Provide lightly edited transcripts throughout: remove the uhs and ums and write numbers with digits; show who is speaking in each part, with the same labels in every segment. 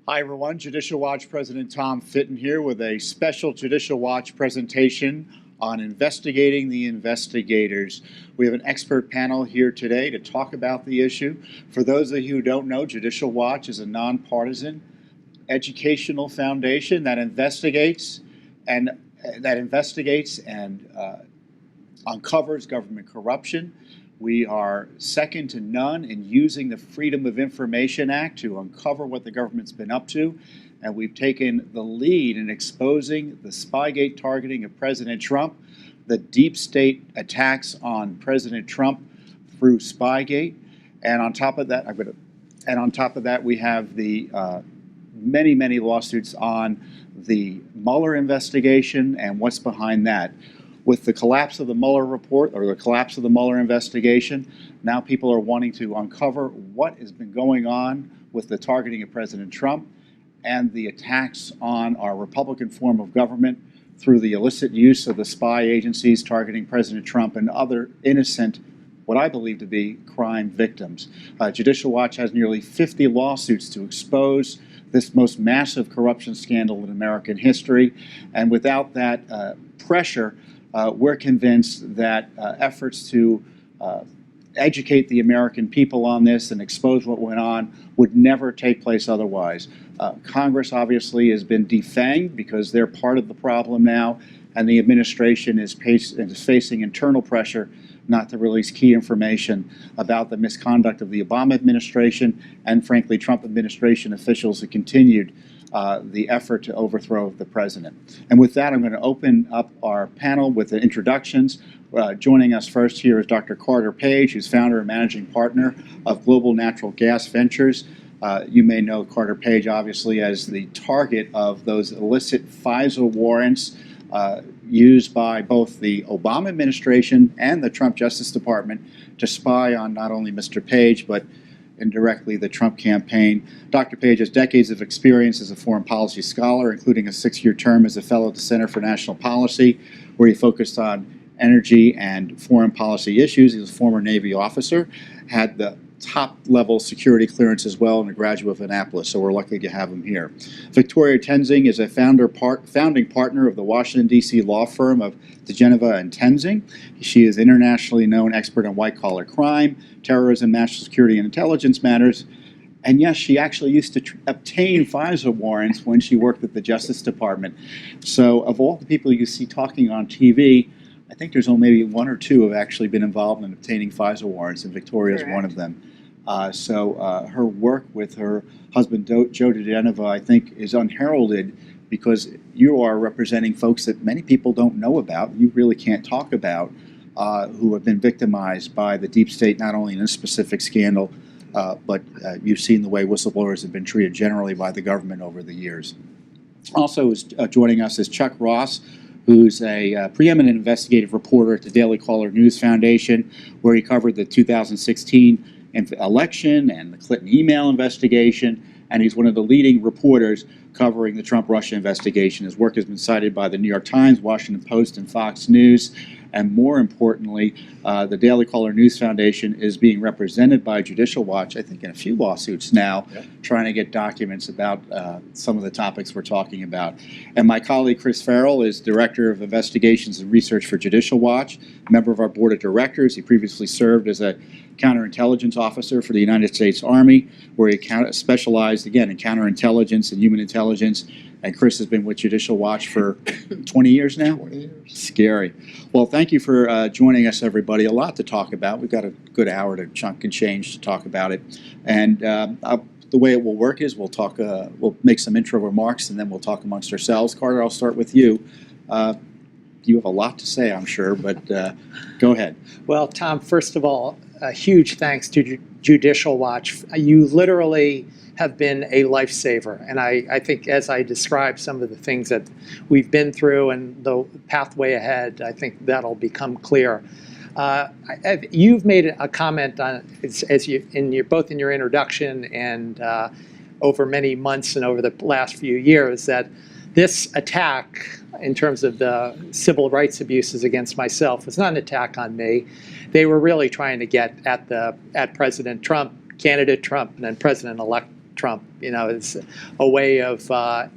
Speaker 1: Hi, everyone. Judicial Watch President Tom Fitton here with a special Judicial Watch presentation on investigating the investigators. We have an expert panel here today to talk about the issue. For those of you who don't know, Judicial Watch is a nonpartisan educational foundation that investigates and uncovers government corruption. We are second to none in using the Freedom of Information Act to uncover what the government's been up to. And we've taken the lead in exposing the Spygate targeting of President Trump, the deep state attacks on President Trump through Spygate. And on top of that, we have the many lawsuits on the Mueller investigation and what's behind that. With the collapse of the Mueller report or the collapse of the Mueller investigation, now people are wanting to uncover what has been going on with the targeting of President Trump and the attacks on our Republican form of government through the illicit use of the spy agencies targeting President Trump and other innocent, what I believe to be crime victims. Judicial Watch has nearly 50 lawsuits to expose this most massive corruption scandal in American history. And without that pressure, we're convinced that efforts to educate the American people on this and expose what went on would never take place otherwise. Congress obviously has been defanged because they're part of the problem now, and the administration is facing internal pressure not to release key information about the misconduct of the Obama administration and, frankly, Trump administration officials who continued the effort to overthrow the president. And with that, I'm going to open up our panel with the introductions. Joining us first here is Dr. Carter Page, who's founder and managing partner of Global Natural Gas Ventures. You may know Carter Page, obviously, as the target of those illicit FISA warrants used by both the Obama administration and the Trump Justice Department to spy on not only Mr. Page, but indirectly the Trump campaign. Dr. Page has decades of experience as a foreign policy scholar, including a 6-year term as a fellow at the Center for National Policy, where he focused on energy and foreign policy issues. He was a former Navy officer, had the top-level security clearance as well, and a graduate of Annapolis, so we're lucky to have him here. Victoria Toensing is a founding partner of the Washington, D.C. law firm of diGenova and Toensing. She is an internationally known expert on white-collar crime, terrorism, national security, and intelligence matters. And yes, she actually used to obtain FISA warrants when she worked at the Justice Department. So of all the people you see talking on TV, I think there's only maybe 1 or 2 have actually been involved in obtaining FISA warrants, and Victoria is one of them. So her work with her husband, Joe diGenova, I think is unheralded because you are representing folks that many people don't know about, you really can't talk about, who have been victimized by the deep state, not only in this specific scandal, but you've seen the way whistleblowers have been treated generally by the government over the years. Also joining us is Chuck Ross, who's a preeminent investigative reporter at the Daily Caller News Foundation, where he covered the 2016 election and the Clinton email investigation, and he's one of the leading reporters covering the Trump-Russia investigation. His work has been cited by the New York Times, Washington Post, and Fox News. And more importantly, the Daily Caller News Foundation is being represented by Judicial Watch, I think, in a few lawsuits now, trying to get documents about some of the topics we're talking about. And my colleague, Chris Farrell, is Director of Investigations and Research for Judicial Watch, member of our Board of Directors. He previously served as a counterintelligence officer for the United States Army, where he specialized, again, in counterintelligence and human intelligence. And Chris has been with Judicial Watch for 20 years now? 20 years. Scary. Well, thank you for joining us, everybody. A lot to talk about. We've got a good hour to chunk and change to talk about it. And the way it will work is we'll make some intro remarks, and then we'll talk amongst ourselves. Carter, I'll start with you. You have a lot to say, I'm sure, but go ahead.
Speaker 2: Well, Tom, first of all, a huge thanks to Judicial Watch. You literally have been a lifesaver, and I think as I describe some of the things that we've been through and the pathway ahead, I think that'll become clear. You've made a comment on, both in your introduction and over many months and over the last few years, that this attack, in terms of the civil rights abuses against myself, was not an attack on me. They were really trying to get at President Trump, candidate Trump, and then President-elect Trump, as a way of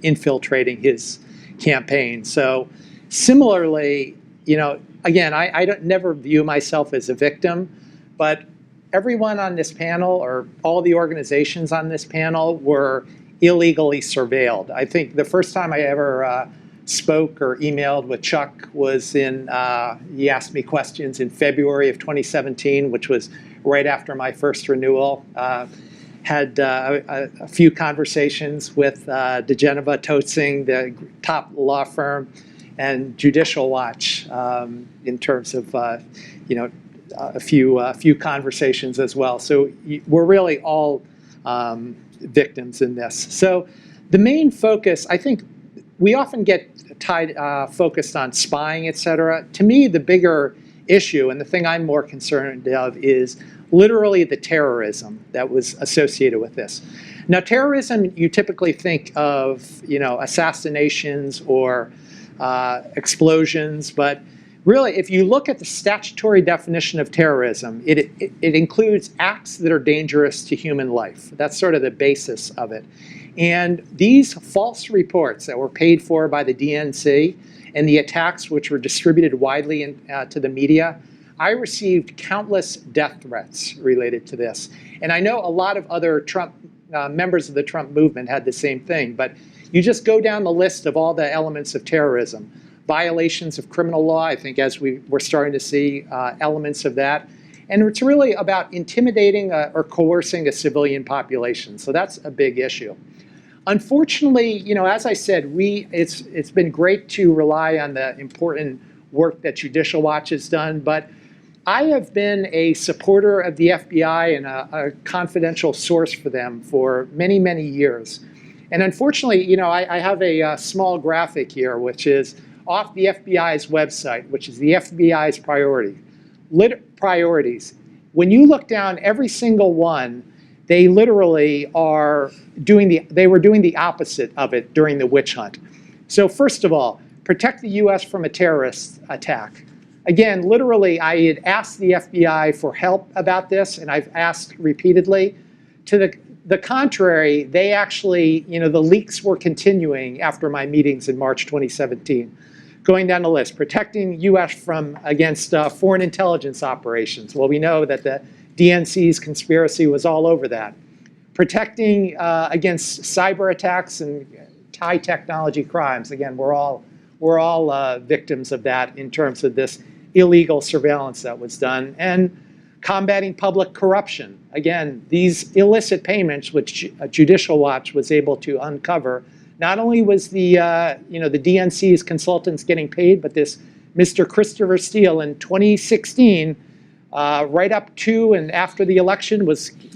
Speaker 2: infiltrating his campaign. So similarly, again, I don't never view myself as a victim, but everyone on this panel, or all the organizations on this panel, were illegally surveilled. I think the first time I ever spoke or emailed with Chuck was he asked me questions in February of 2017, which was right after my first renewal. Had a few conversations with diGenova, Toensing, the top law firm, and Judicial Watch in terms of a few conversations as well. So we're really all victims in this. So the main focus, I think, we often get focused on spying, et cetera. To me, the bigger issue, and the thing I'm more concerned of, is literally the terrorism that was associated with this. Now, terrorism, you typically think of, assassinations or explosions, but really, if you look at the statutory definition of terrorism, it includes acts that are dangerous to human life. That's sort of the basis of it. And these false reports that were paid for by the DNC and the attacks which were distributed widely to the media, I received countless death threats related to this. And I know a lot of other members of the Trump movement had the same thing, but you just go down the list of all the elements of terrorism. Violations of criminal law, I think, as we're starting to see elements of that. And it's really about intimidating or coercing a civilian population. So that's a big issue. Unfortunately, as I said, it's been great to rely on the important work that Judicial Watch has done, but I have been a supporter of the FBI and a confidential source for them for many, many years. And unfortunately, I have a small graphic here, which is off the FBI's website, which is the FBI's priorities. When you look down every single one, they literally were doing the opposite of it during the witch hunt. So first of all, protect the US from a terrorist attack. Again, literally, I had asked the FBI for help about this, and I've asked repeatedly. To the contrary, they actually, the leaks were continuing after my meetings in March 2017. Going down the list, protecting US against foreign intelligence operations. Well, we know that the DNC's conspiracy was all over that. Protecting against cyber attacks and high technology crimes. Again, we're all victims of that in terms of this illegal surveillance that was done. And combating public corruption. Again, these illicit payments, which Judicial Watch was able to uncover. Not only was the DNC's consultants getting paid, but this Mr. Christopher Steele in 2016, right up to and after the election,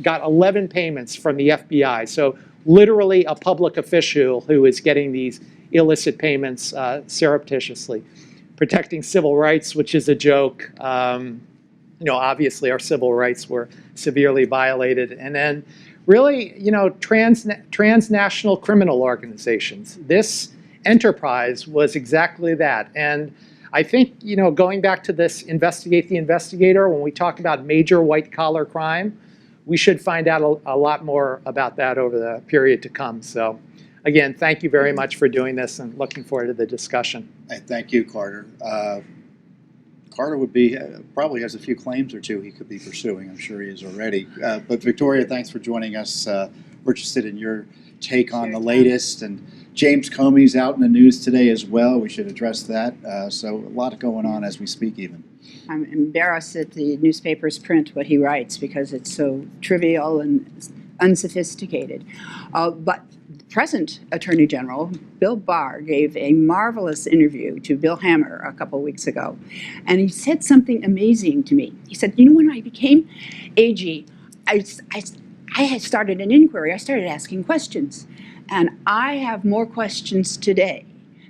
Speaker 2: got 11 payments from the FBI. So literally a public official who is getting these illicit payments surreptitiously. Protecting civil rights, which is a joke. Obviously our civil rights were severely violated. And then really, transnational criminal organizations. This enterprise was exactly that. And I think, going back to this Investigate the Investigator, when we talk about major white-collar crime, we should find out a lot more about that over the period to come. So, again, thank you very much for doing this, and looking forward to the discussion.
Speaker 1: Hey, thank you, Carter. Carter probably has a few claims or two he could be pursuing. I'm sure he is already. But Victoria, thanks for joining us. We're interested in your take on the latest. And James Comey's out in the news today as well. We should address that. So a lot going on as we speak even.
Speaker 3: I'm embarrassed that the newspapers print what he writes because it's so trivial and unsophisticated. But present Attorney General Bill Barr gave a marvelous interview to Bill Hammer a couple weeks ago, and he said something amazing to me. He said, when I became AG, I had started an inquiry. I started asking questions, and I have more questions today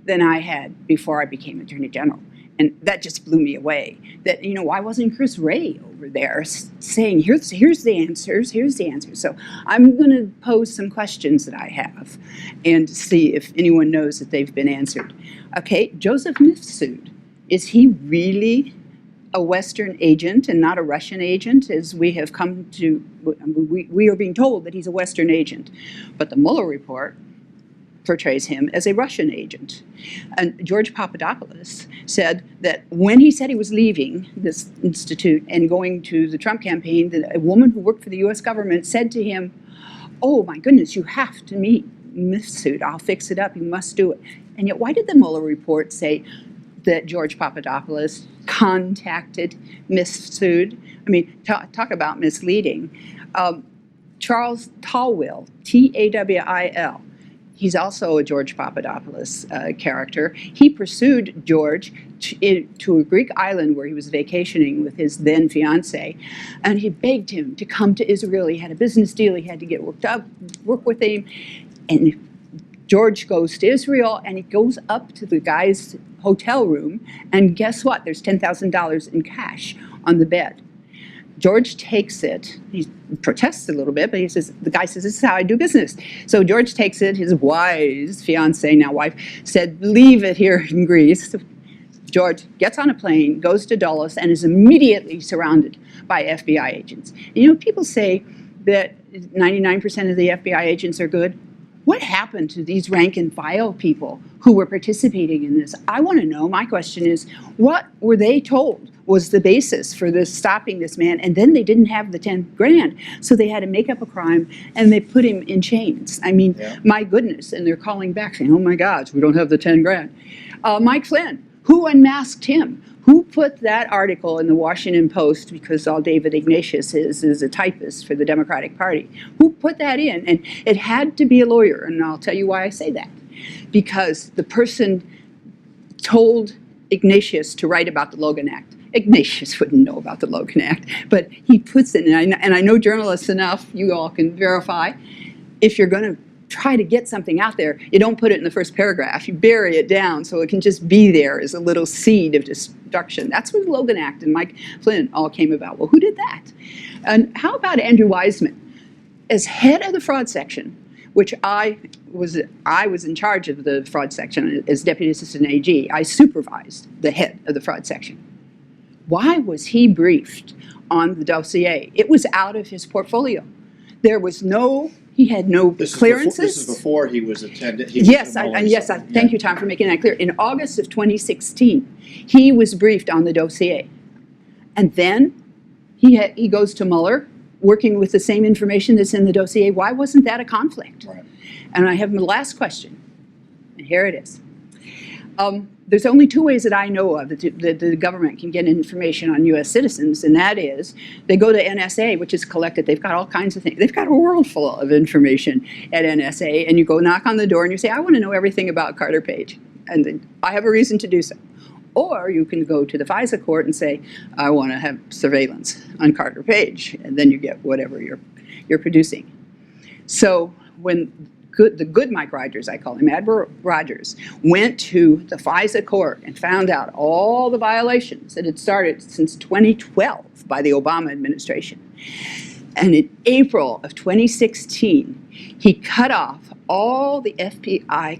Speaker 3: than I had before I became Attorney General. And that just blew me away. That, why wasn't Chris Wray over there saying, here's the answers. So I'm going to pose some questions that I have and see if anyone knows that they've been answered. Okay, Joseph Mifsud, is he really a Western agent and not a Russian agent, as we have come to, we are being told that he's a Western agent. But the Mueller report portrays him as a Russian agent. And George Papadopoulos said that when he said he was leaving this institute and going to the Trump campaign, that a woman who worked for the US government said to him, "Oh my goodness, you have to meet Mifsud. I'll fix it up. You must do it." And yet, why did the Mueller report say that George Papadopoulos contacted Mifsud? I mean, talk about misleading. Charles Tawil, Tawil, he's also a George Papadopoulos character. He pursued George to a Greek island where he was vacationing with his then fiancée, and he begged him to come to Israel. He had a business deal. He had to get work with him. And George goes to Israel, and he goes up to the guy's hotel room, and guess what? There's $10,000 in cash on the bed. George takes it. He protests a little bit, but the guy says, "This is how I do business." So George takes it. His wise fiancée, now wife, said, "Leave it here in Greece." George gets on a plane, goes to Dulles, and is immediately surrounded by FBI agents. You know, people say that 99% of the FBI agents are good. What happened to these rank and file people who were participating in this? I want to know. My question is, what were they told was the basis for this, stopping this man? And then they didn't have the 10 grand, so they had to make up a crime, and they put him in chains. I mean, my goodness. And they're calling back saying, "Oh my gosh, we don't have the 10 grand. Mike Flynn, who unmasked him? Who put that article in the Washington Post, because all David Ignatius is a typist for the Democratic Party? Who put that in? And it had to be a lawyer, and I'll tell you why I say that. Because the person told Ignatius to write about the Logan Act. Ignatius wouldn't know about the Logan Act, but he puts it in, and I know journalists enough, you all can verify, if you're going to try to get something out there, you don't put it in the first paragraph. You bury it down so it can just be there as a little seed of destruction. That's what the Logan Act and Mike Flynn all came about. Well, who did that? And how about Andrew Weissman? As head of the fraud section, which I was in charge of the fraud section as Deputy Assistant AG, I supervised the head of the fraud section. Why was he briefed on the dossier? It was out of his portfolio. There was no, he had no clearances.
Speaker 1: This is before he was attended.
Speaker 3: Thank you, Tom, for making that clear. In August of 2016, he was briefed on the dossier. And then he goes to Mueller, working with the same information that's in the dossier. Why wasn't that a conflict?
Speaker 1: Right.
Speaker 3: And I have my last question, and here it is. There's only two ways that I know of that the government can get information on U.S. citizens, and that is they go to NSA, which is collected. They've got all kinds of things. They've got a world full of information at NSA, and you go knock on the door and you say, "I want to know everything about Carter Page," and I have a reason to do so. Or you can go to the FISA court and say, "I want to have surveillance on Carter Page," and then you get whatever you're producing. So when the good Mike Rogers, I call him, Admiral Rogers, went to the FISA court and found out all the violations that had started since 2012 by the Obama administration. And in April of 2016, he cut off all the FBI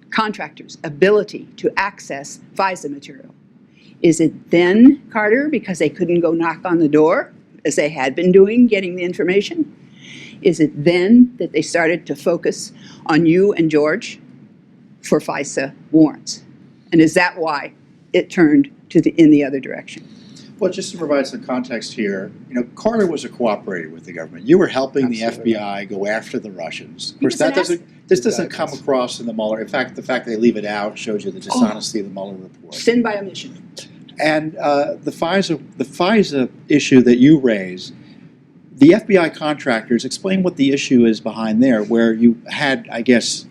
Speaker 3: contractors' ability to access FISA material. Is it then, Carter, because they couldn't go knock on the door, as they had been doing, getting the information? Is it then that they started to focus on you and George for FISA warrants? And is that why it turned in the other direction?
Speaker 1: Well, just to provide some context here, Carter was a cooperator with the government. You were helping the FBI go after the Russians. Of course, this doesn't come across in the Mueller. In fact, the fact they leave it out shows you the dishonesty of the Mueller report.
Speaker 3: Sin by omission.
Speaker 1: And the FISA issue that you raise, the FBI contractors, explain what the issue is behind there, where you had, I guess,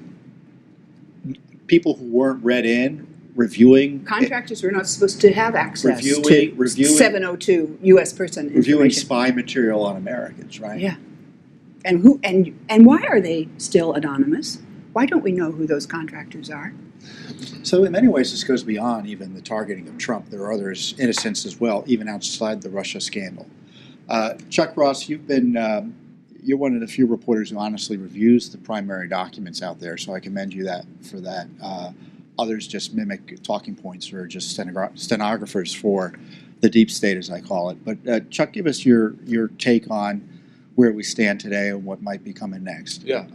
Speaker 1: people who weren't read in, reviewing.
Speaker 3: Contractors were not supposed to have access to
Speaker 1: reviewing
Speaker 3: 702 U.S. person
Speaker 1: reviewing
Speaker 3: information.
Speaker 1: Spy material on Americans, right?
Speaker 3: Yeah. And why are they still anonymous? Why don't we know who those contractors are?
Speaker 1: So in many ways, this goes beyond even the targeting of Trump. There are others, in a sense, as well, even outside the Russia scandal. Chuck Ross, you're one of the few reporters who honestly reviews the primary documents out there, so I commend you for that. others just mimic talking points or just stenographers for the deep state, as I call it. But Chuck, give us your take on where we stand today and what might be coming next.
Speaker 4: Yeah.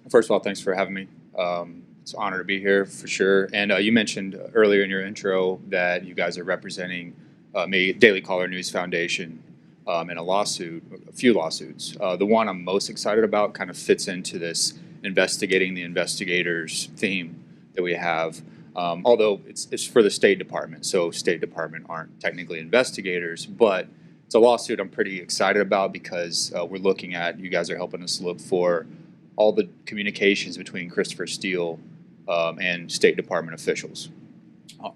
Speaker 4: First of all, thanks for having me. It's an honor to be here for sure. And you mentioned earlier in your intro that you guys are representing Daily Caller News Foundation in a few lawsuits. The one I'm most excited about kind of fits into this investigating the investigators theme that we have. Although it's for the State Department, so State Department aren't technically investigators, but it's a lawsuit I'm pretty excited about because we're looking at, you guys are helping us look for all the communications between Christopher Steele and State Department officials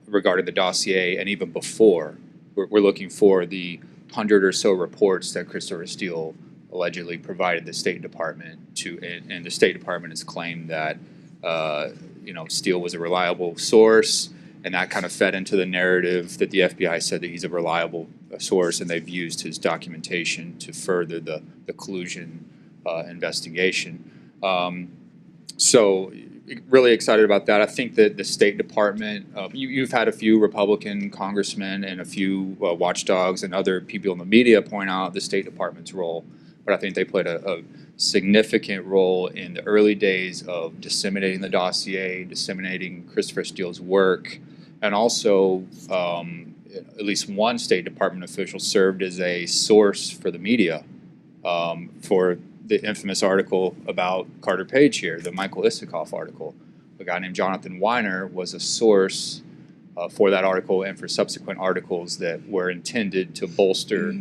Speaker 4: regarding the dossier, and even before. We're looking for the 100 or so reports that Christopher Steele allegedly provided the State Department to, and the State Department has claimed that Steele was a reliable source, and that kind of fed into the narrative that the FBI said that he's a reliable source, and they've used his documentation to further the collusion investigation. So really excited about that. I think that the State Department, you've had a few Republican congressmen and a few watchdogs and other people in the media point out the State Department's role, but I think they played a significant role in the early days of disseminating the dossier, disseminating Christopher Steele's work, and also at least one State Department official served as a source for the media for the infamous article about Carter Page here, the Michael Isikoff article. A guy named Jonathan Weiner was a source for that article and for subsequent articles that were intended to bolster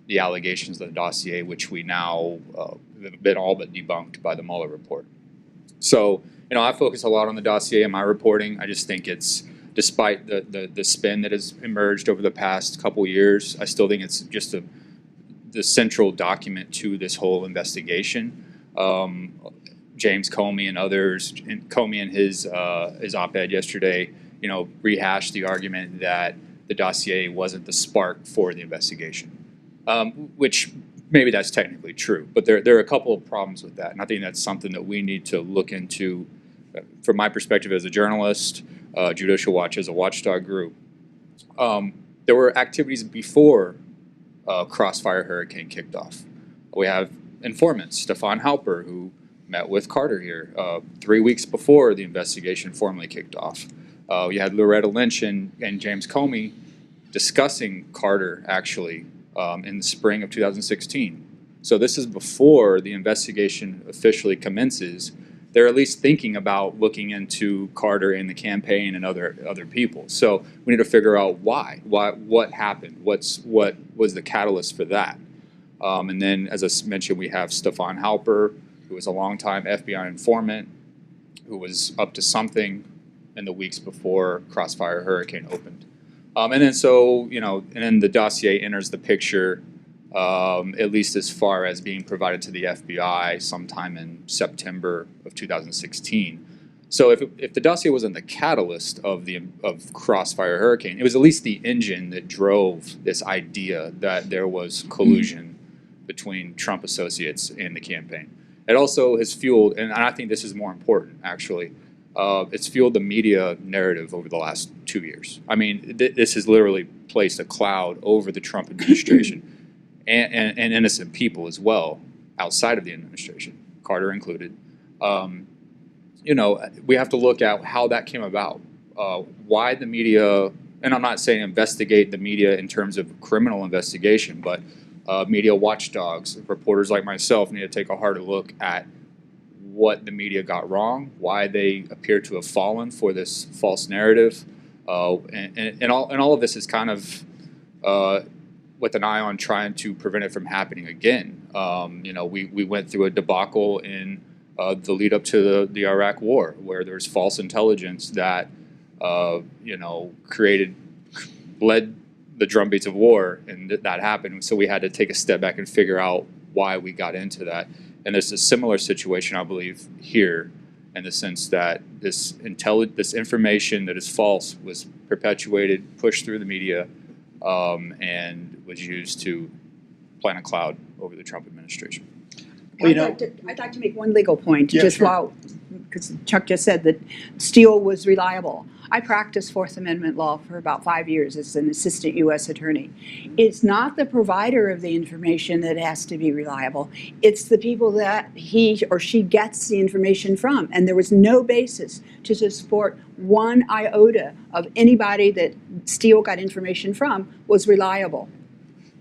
Speaker 4: the allegations of the dossier, which we now have been all but debunked by the Mueller report. So, I focus a lot on the dossier in my reporting. I just think it's, despite the spin that has emerged over the past couple years, I still think it's just the central document to this whole investigation. James Comey and others, Comey in his op-ed yesterday, rehashed the argument that the dossier wasn't the spark for the investigation, which maybe that's technically true, but there are a couple of problems with that, and I think that's something that we need to look into. From my perspective as a journalist, Judicial Watch as a watchdog group, there were activities before Crossfire Hurricane kicked off. We have informants, Stefan Halper, who met with Carter here 3 weeks before the investigation formally kicked off. You had Loretta Lynch and James Comey discussing Carter, actually, in the spring of 2016. So this is before the investigation officially commences. They're at least thinking about looking into Carter and the campaign and other people. So we need to figure out why what happened, what was the catalyst for that. And then, as I mentioned, we have Stefan Halper, who was a longtime FBI informant, who was up to something in the weeks before Crossfire Hurricane opened. And then the dossier enters the picture, at least as far as being provided to the FBI sometime in September of 2016. So if the dossier wasn't the catalyst of Crossfire Hurricane, it was at least the engine that drove this idea that there was collusion between Trump associates and the campaign. It also has fueled, and I think this is more important actually, it's fueled the media narrative over the last 2 years. I mean, this has literally placed a cloud over the Trump administration and innocent people as well outside of the administration, Carter included. We have to look at how that came about, why the media, and I'm not saying investigate the media in terms of criminal investigation, but media watchdogs, reporters like myself need to take a harder look at what the media got wrong, why they appear to have fallen for this false narrative, and all of this is kind of with an eye on trying to prevent it from happening again. We went through a debacle in the lead up to the Iraq War, where there's false intelligence that led the drumbeats of war, and that happened. So we had to take a step back and figure out why we got into that. And there's a similar situation, I believe, here, in the sense that this information that is false was perpetuated, pushed through the media, and was used to plant a cloud over the Trump administration.
Speaker 3: I'd like to make one legal point,
Speaker 1: Yeah,
Speaker 3: just
Speaker 1: sure.
Speaker 3: while because Chuck just said that Steele was reliable. I practiced Fourth Amendment law for about 5 years as an assistant U.S. attorney. It's not the provider of the information that has to be reliable. It's the people that he or she gets the information from. And there was no basis to support one iota of anybody that Steele got information from was reliable.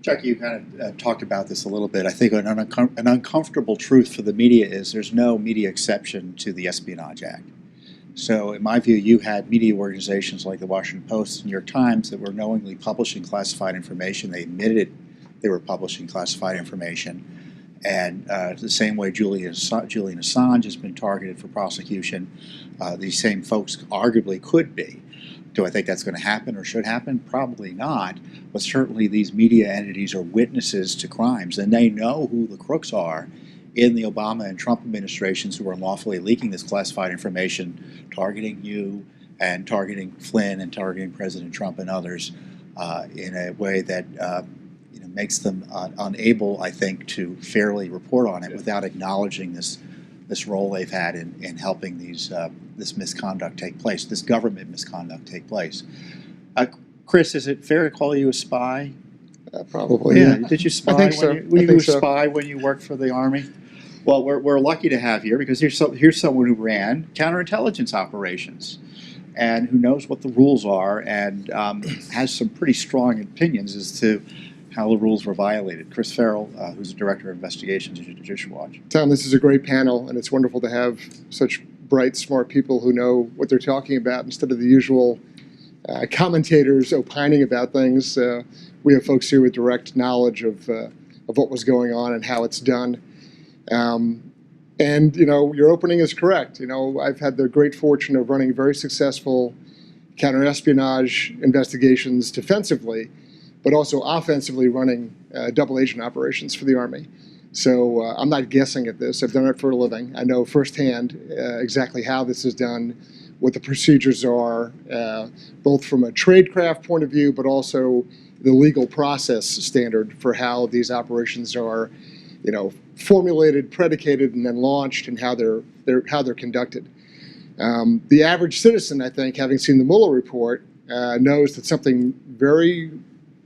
Speaker 1: Chuck, you kind of talked about this a little bit. I think an uncomfortable truth for the media is there's no media exception to the Espionage Act. So in my view, you had media organizations like the Washington Post and New York Times that were knowingly publishing classified information. They admitted they were publishing classified information. And the same way Julian Assange has been targeted for prosecution, these same folks arguably could be. Do I think that's going to happen or should happen? Probably not. But certainly these media entities are witnesses to crimes, and they know who the crooks are in the Obama and Trump administrations who are unlawfully leaking this classified information, targeting you and targeting Flynn and targeting President Trump and others in a way that makes them unable, I think, to fairly report on it without acknowledging this role they've had in helping this misconduct take place, this government misconduct take place. Chris, is it fair to call you a spy?
Speaker 5: Probably.
Speaker 1: Yeah. Did you spy?
Speaker 5: I think so.
Speaker 1: Were you a
Speaker 5: so.
Speaker 1: spy when you worked for the Army? Well, we're lucky to have here because here's someone who ran counterintelligence operations and who knows what the rules are and has some pretty strong opinions as to how the rules were violated. Chris Farrell, who's the Director of Investigations at Judicial Watch.
Speaker 5: Tom, this is a great panel, and it's wonderful to have such bright, smart people who know what they're talking about instead of the usual commentators opining about things. We have folks here with direct knowledge of what was going on and how it's done. And, your opening is correct. I've had the great fortune of running very successful counterespionage investigations defensively, but also offensively running double agent operations for the Army. So I'm not guessing at this. I've done it for a living. I know firsthand exactly how this is done, what the procedures are, both from a tradecraft point of view, but also the legal process standard for how these operations are, formulated, predicated, and then launched, and how they're conducted. The average citizen, I think, having seen the Mueller report, knows that something very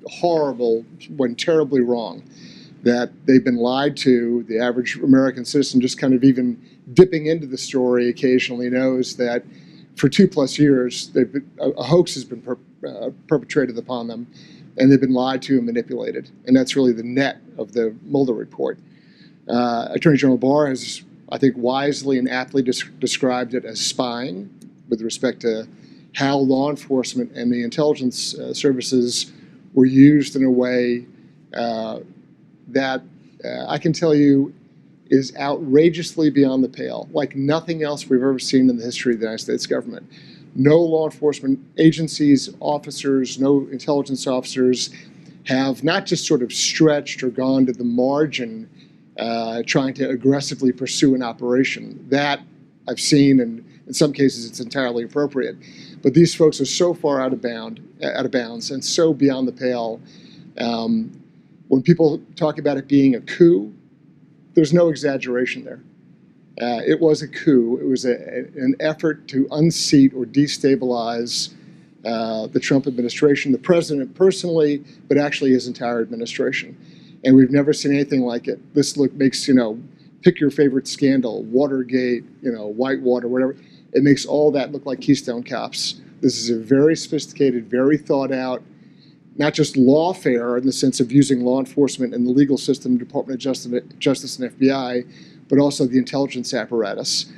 Speaker 5: horrible went terribly wrong, that they've been lied to. The average American citizen, just kind of even dipping into the story occasionally, knows that for 2+ years a hoax has been perpetrated upon them, and they've been lied to and manipulated. And that's really the net of the Mueller report. Attorney General Barr has, I think, wisely and aptly described it as spying with respect to how law enforcement and the intelligence services were used in a way that I can tell you is outrageously beyond the pale, like nothing else we've ever seen in the history of the United States government. No law enforcement agencies, officers, no intelligence officers have not just sort of stretched or gone to the margin trying to aggressively pursue an operation. That I've seen, and in some cases it's entirely appropriate. But these folks are so far out of bounds, and so beyond the pale. When people talk about it being a coup, there's no exaggeration there. It was a coup. It was an effort to unseat or destabilize the Trump administration, the president personally, but actually his entire administration. And we've never seen anything like it. This makes, pick your favorite scandal, Watergate, Whitewater, whatever. It makes all that look like Keystone Cops. This is a very sophisticated, very thought out, not just lawfare in the sense of using law enforcement and the legal system, Department of Justice and FBI, but also the intelligence apparatus,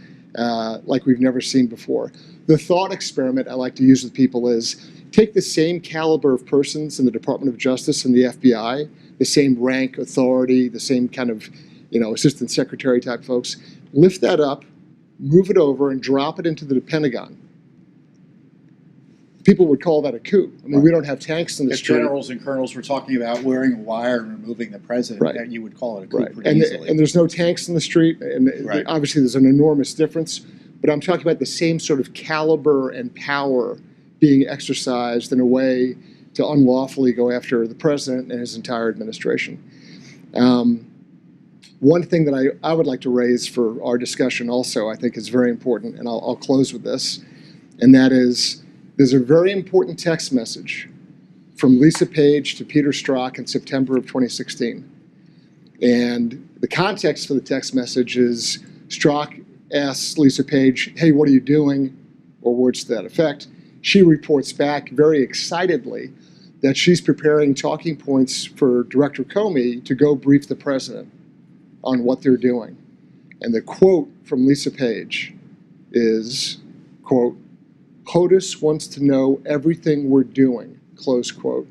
Speaker 5: like we've never seen before. The thought experiment I like to use with people is take the same caliber of persons in the Department of Justice and the FBI, the same rank, authority, the same kind of, assistant secretary type folks, lift that up, move it over, and drop it into the Pentagon. People would call that a coup. I mean, right. We don't have tanks in the street.
Speaker 1: If generals and colonels were talking about wearing a wire and removing the president,
Speaker 5: right.
Speaker 1: You would call it a coup
Speaker 5: right.
Speaker 1: pretty easily.
Speaker 5: And there's no tanks in the street, and
Speaker 1: right.
Speaker 5: Obviously there's an enormous difference, but I'm talking about the same sort of caliber and power being exercised in a way to unlawfully go after the president and his entire administration. One thing that I would like to raise for our discussion also, I think is very important, and I'll close with this, and that is there's a very important text message from Lisa Page to Peter Strzok in September of 2016. And the context for the text message is Strzok asks Lisa Page, hey, what are you doing? Or words to that effect. She reports back very excitedly that she's preparing talking points for Director Comey to go brief the president on what they're doing. And the quote from Lisa Page is, quote, POTUS wants to know everything we're doing, close quote.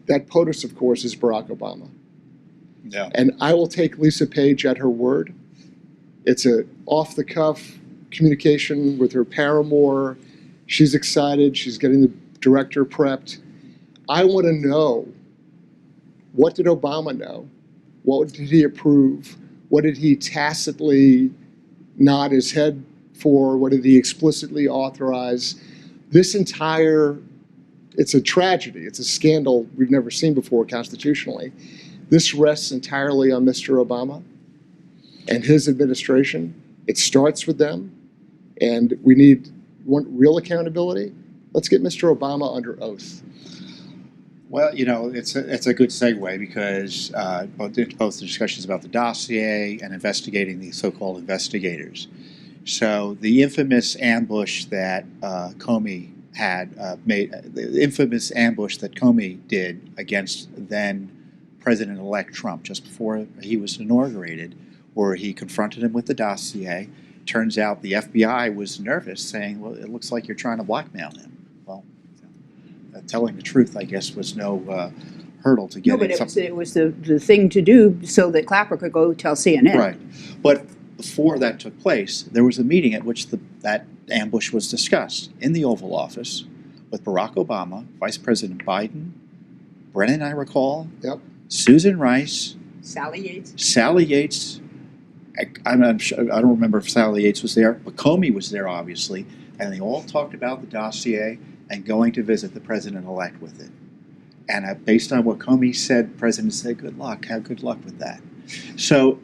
Speaker 5: That POTUS, of course, is Barack Obama.
Speaker 1: Yeah.
Speaker 5: And I will take Lisa Page at her word. It's a off-the-cuff communication with her paramour. She's excited. She's getting the director prepped. I want to know, what did Obama know? What did he approve? What did he tacitly nod his head for? What did he explicitly authorize? This entire, it's a tragedy. It's a scandal we've never seen before constitutionally. This rests entirely on Mr. Obama and his administration. It starts with them, and we want real accountability. Let's get Mr. Obama under oath.
Speaker 1: Well, you know, it's a good segue because both the discussions about the dossier and investigating the so-called investigators. So the infamous ambush that Comey had made, the infamous ambush that Comey did against then President-elect Trump just before he was inaugurated, where he confronted him with the dossier. Turns out the FBI was nervous, saying, well, it looks like you're trying to blackmail him. Well, telling the truth, I guess, was no hurdle to get.
Speaker 3: No, but it was the thing to do so that Clapper could go tell CNN.
Speaker 1: Right. But before that took place, there was a meeting at which that ambush was discussed in the Oval Office with Barack Obama, Vice President Biden, Brennan, I recall,
Speaker 5: Yep.
Speaker 1: Susan Rice,
Speaker 3: Sally
Speaker 1: Yates. I'm sure, I don't remember if Sally Yates was there, but Comey was there, obviously, and they all talked about the dossier and going to visit the president-elect with it. And based on what Comey said, the president said, good luck, have good luck with that. So,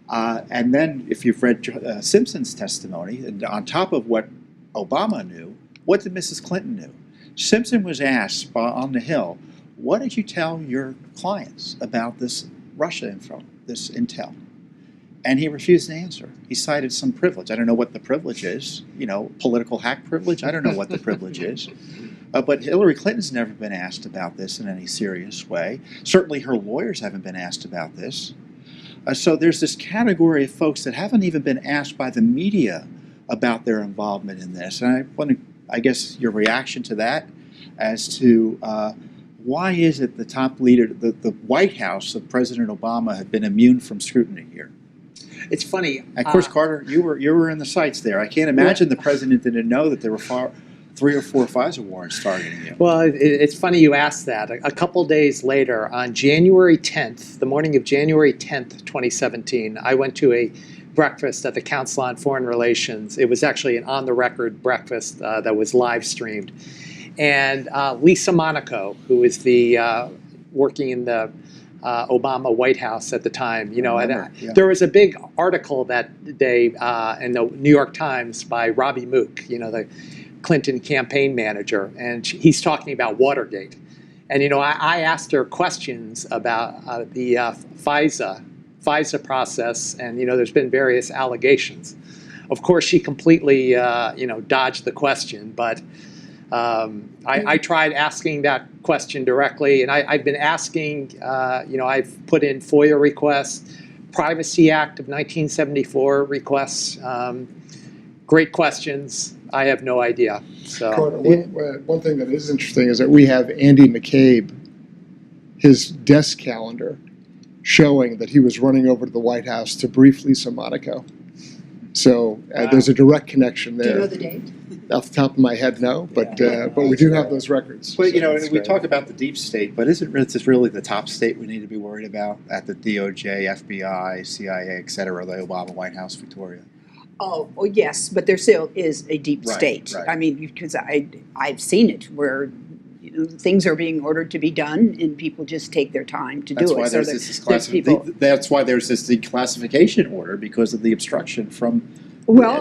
Speaker 1: and then if you've read Simpson's testimony, and on top of what Obama knew, what did Mrs. Clinton know? Simpson was asked on the Hill, what did you tell your clients about this Russia info, this intel? And he refused to answer. He cited some privilege. I don't know what the privilege is, you know, political hack privilege. I don't know what the privilege is. But Hillary Clinton's never been asked about this in any serious way. Certainly her lawyers haven't been asked about this. So there's this category of folks that haven't even been asked by the media about their involvement in this. And I want to, I guess, your reaction to that as to why is it the top leader, the White House of President Obama have been immune from scrutiny here?
Speaker 2: It's funny.
Speaker 1: And of course, Carter, you were in the sights there. I can't imagine the president didn't know that there were 3 or 4 FISA warrants targeting you.
Speaker 2: Well, it's funny you asked that. A couple days later, on January 10th, the morning of January 10th, 2017, I went to a breakfast at the Council on Foreign Relations. It was actually an on-the-record breakfast that was live streamed. And Lisa Monaco, who was the working in the Obama White House at the time, you know, there was a big article that day in the New York Times by Robbie Mook, you know, the Clinton campaign manager, and he's talking about Watergate. And, you know, I asked her questions about the FISA process, and, you know, there's been various allegations. Of course, she completely, you know, dodged the question, but I tried asking that question directly, and I've been asking, you know, I've put in FOIA requests, Privacy Act of 1974 requests, great questions. I have no idea. So
Speaker 5: Carter, one thing that is interesting is that we have Andy McCabe, his desk calendar, showing that he was running over to the White House to brief Lisa Monaco. So there's a direct connection there.
Speaker 3: Do you know the date?
Speaker 5: Off the top of my head, no, but we do have those records.
Speaker 1: But, you know,
Speaker 2: That's
Speaker 1: we
Speaker 2: great.
Speaker 1: talk about the deep state, but isn't this really the top state we need to be worried about at the DOJ, FBI, CIA, et cetera, the Obama White House, Victoria?
Speaker 3: Oh, yes, but there still is a deep
Speaker 1: Right,
Speaker 3: state.
Speaker 1: right.
Speaker 3: I mean, because I've seen it where things are being ordered to be done, and people just take their time to do it.
Speaker 1: That's why there's this declassification order, because of the obstruction from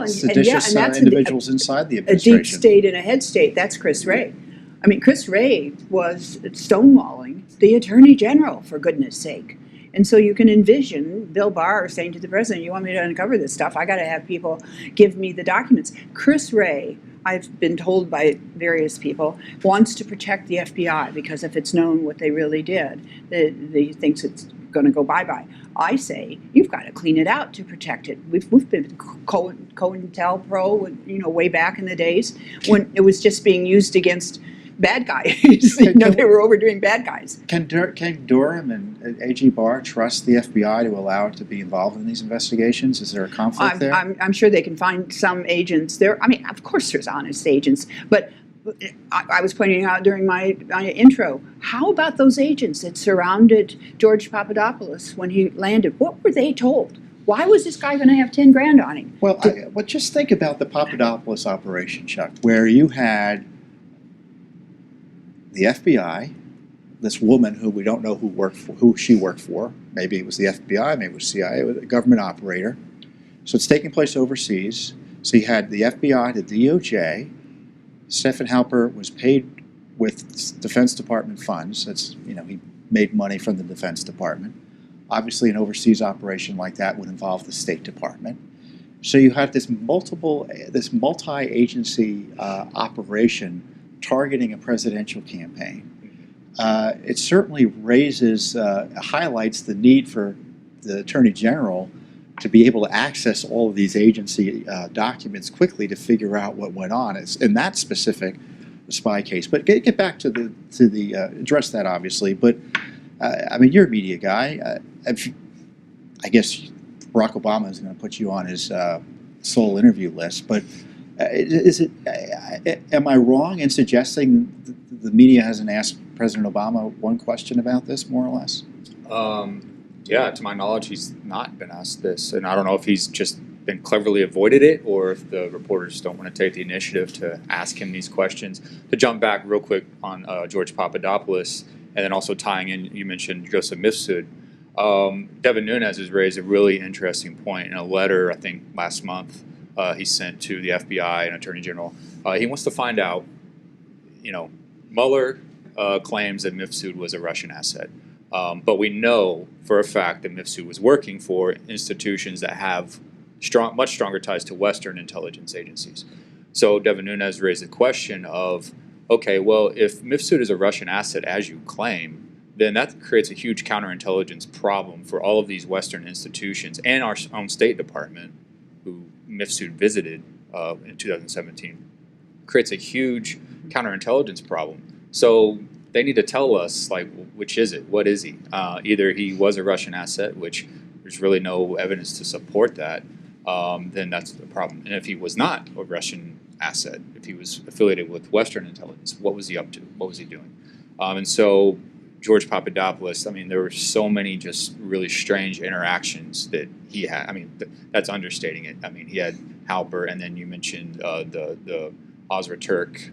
Speaker 1: seditious individuals inside the
Speaker 3: a
Speaker 1: administration.
Speaker 3: deep state and a head state. That's Chris Wray. I mean, Chris Wray was stonewalling the Attorney General, for goodness sake. And so you can envision Bill Barr saying to the president, you want me to uncover this stuff? I got to have people give me the documents. Chris Wray, I've been told by various people, wants to protect the FBI because if it's known what they really did, he thinks it's going to go bye-bye. I say, you've got to clean it out to protect it. We've been COINTELPRO, way back in the days when it was just being used against bad guys. They were overdoing bad guys.
Speaker 1: Can Durham and AG Barr trust the FBI to allow it to be involved in these investigations? Is there a conflict there?
Speaker 3: I'm sure they can find some agents there. I mean, of course there's honest agents, but I was pointing out during my intro, how about those agents that surrounded George Papadopoulos when he landed? What were they told? Why was this guy going to have 10 grand on him?
Speaker 1: Well, just think about the Papadopoulos operation, Chuck, where you had the FBI, this woman who we don't know who she worked for. Maybe it was the FBI, maybe it was CIA, a government operator. So it's taking place overseas. So you had the FBI, the DOJ. Stephen Halper was paid with Defense Department funds. That's, he made money from the Defense Department. Obviously, an overseas operation like that would involve the State Department. So you have this multi-agency operation targeting a presidential campaign. It certainly highlights the need for the Attorney General to be able to access all of these agency documents quickly to figure out what went on in that specific spy case. But get back to the address that, obviously. But I mean, you're a media guy. I guess Barack Obama is going to put you on his sole interview list. But am I wrong in suggesting the media hasn't asked President Obama one question about this, more or less?
Speaker 4: Yeah, to my knowledge, he's not been asked this, and I don't know if he's just been cleverly avoided it or if the reporters don't want to take the initiative to ask him these questions. To jump back real quick on George Papadopoulos, and then also tying in, you mentioned Joseph Mifsud. Devin Nunes has raised a really interesting point in a letter, I think, last month he sent to the FBI and Attorney General. He wants to find out, Mueller claims that Mifsud was a Russian asset. But we know for a fact that Mifsud was working for institutions that have much stronger ties to Western intelligence agencies. So Devin Nunes raised the question of, okay, well, if Mifsud is a Russian asset, as you claim, then that creates a huge counterintelligence problem for all of these Western institutions and our own State Department, who Mifsud visited in 2017. Creates a huge counterintelligence problem. So they need to tell us, which is it? What is he? Either he was a Russian asset, which there's really no evidence to support that, then that's the problem. And if he was not a Russian asset, if he was affiliated with Western intelligence, what was he up to? What was he doing? And so George Papadopoulos, I mean, there were so many just really strange interactions that he had. I mean, that's understating it. I mean, he had Halper, and then you mentioned the Ozra Turk,